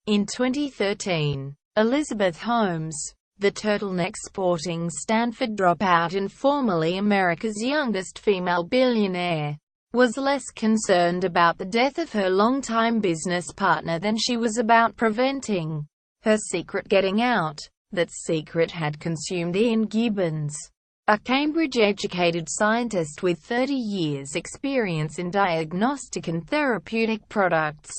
In 2013, Elizabeth Holmes, the turtleneck-sporting Stanford dropout and formerly America's youngest female billionaire, was less concerned about the death of her longtime business partner than she was about preventing her secret getting out. That secret had consumed Ian Gibbons, a Cambridge-educated scientist with 30 years' experience in diagnostic and therapeutic products,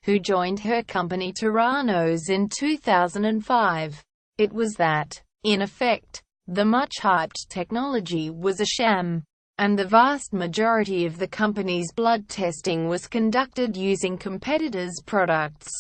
who joined her company Theranos in 2005. It was that, in effect, the much-hyped technology was a sham, and the vast majority of the company's blood testing was conducted using competitors' products.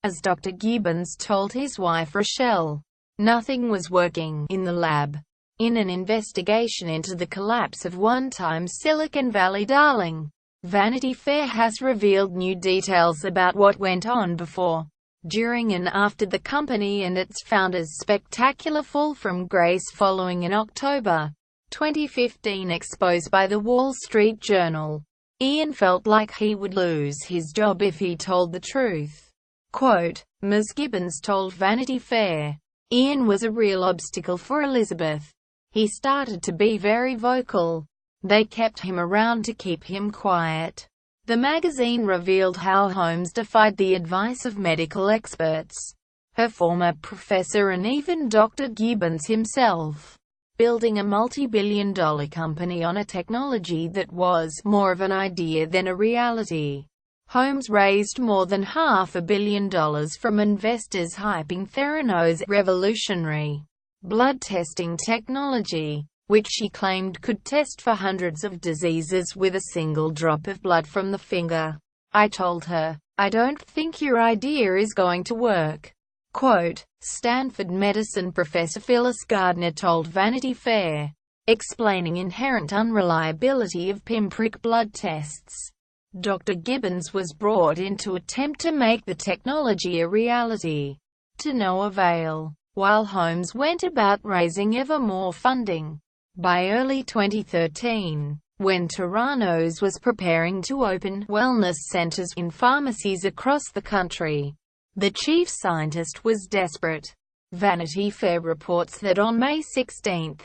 As Dr. Gibbons told his wife Rochelle, nothing was working in the lab. In an investigation into the collapse of one-time Silicon Valley darling, Vanity Fair has revealed new details about what went on before, during and after the company and its founder's spectacular fall from grace following an October 2015 expose by the Wall Street Journal. Ian felt like he would lose his job if he told the truth. Quote, Ms. Gibbons told Vanity Fair, Ian was a real obstacle for Elizabeth. He started to be very vocal. They kept him around to keep him quiet. The magazine revealed how Holmes defied the advice of medical experts, her former professor and even Dr. Gibbons himself, building a multi-billion-dollar company on a technology that was more of an idea than a reality. Holmes raised more than $500 million from investors hyping Theranos' revolutionary blood testing technology, which she claimed could test for hundreds of diseases with a single drop of blood from the finger. I told her, I don't think your idea is going to work. Quote, Stanford medicine professor Phyllis Gardner told Vanity Fair, explaining inherent unreliability of pinprick blood tests. Dr. Gibbons was brought in to attempt to make the technology a reality, to no avail, while Holmes went about raising ever more funding. By early 2013, when Theranos was preparing to open wellness centers in pharmacies across the country, the chief scientist was desperate. Vanity Fair reports that on May 16,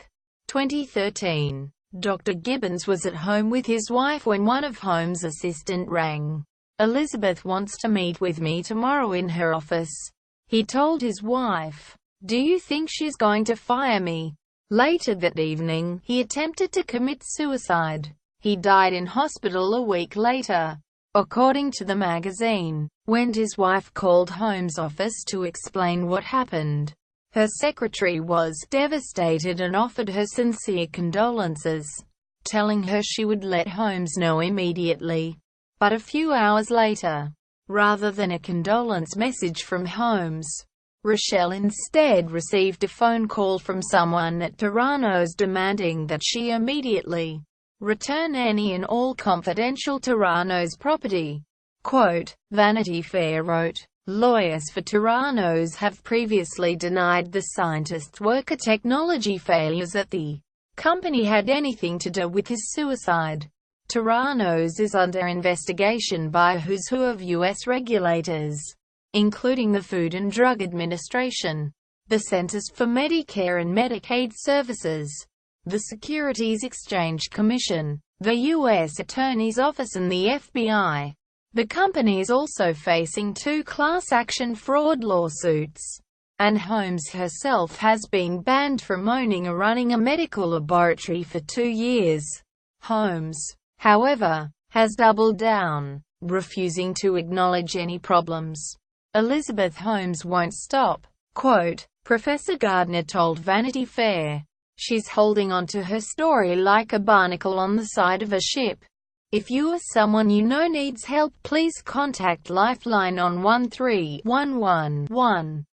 2013, Dr. Gibbons was at home with his wife when one of Holmes' assistants rang. Elizabeth wants to meet with me tomorrow in her office, he told his wife. Do you think she's going to fire me? Later that evening, he attempted to commit suicide. He died in hospital a week later, according to the magazine. When his wife called Holmes' office to explain what happened, her secretary was devastated and offered her sincere condolences, telling her she would let Holmes know immediately. But a few hours later, rather than a condolence message from Holmes, Rochelle instead received a phone call from someone at Theranos demanding that she immediately return any and all confidential Theranos property. Quote, Vanity Fair wrote, lawyers for Theranos have previously denied the scientist's work or technology failures at the company had anything to do with his suicide. Theranos is under investigation by a who's who of U.S. regulators, including the Food and Drug Administration, the Centers for Medicare and Medicaid Services, the Securities Exchange Commission, the U.S. Attorney's Office and the FBI. The company is also facing 2 class action fraud lawsuits, and Holmes herself has been banned from owning or running a medical laboratory for 2 years. Holmes, however, has doubled down, refusing to acknowledge any problems. Elizabeth Holmes won't stop. Quote, Professor Gardner told Vanity Fair, she's holding on to her story like a barnacle on the side of a ship. If you or someone you know needs help, please contact Lifeline on 13111.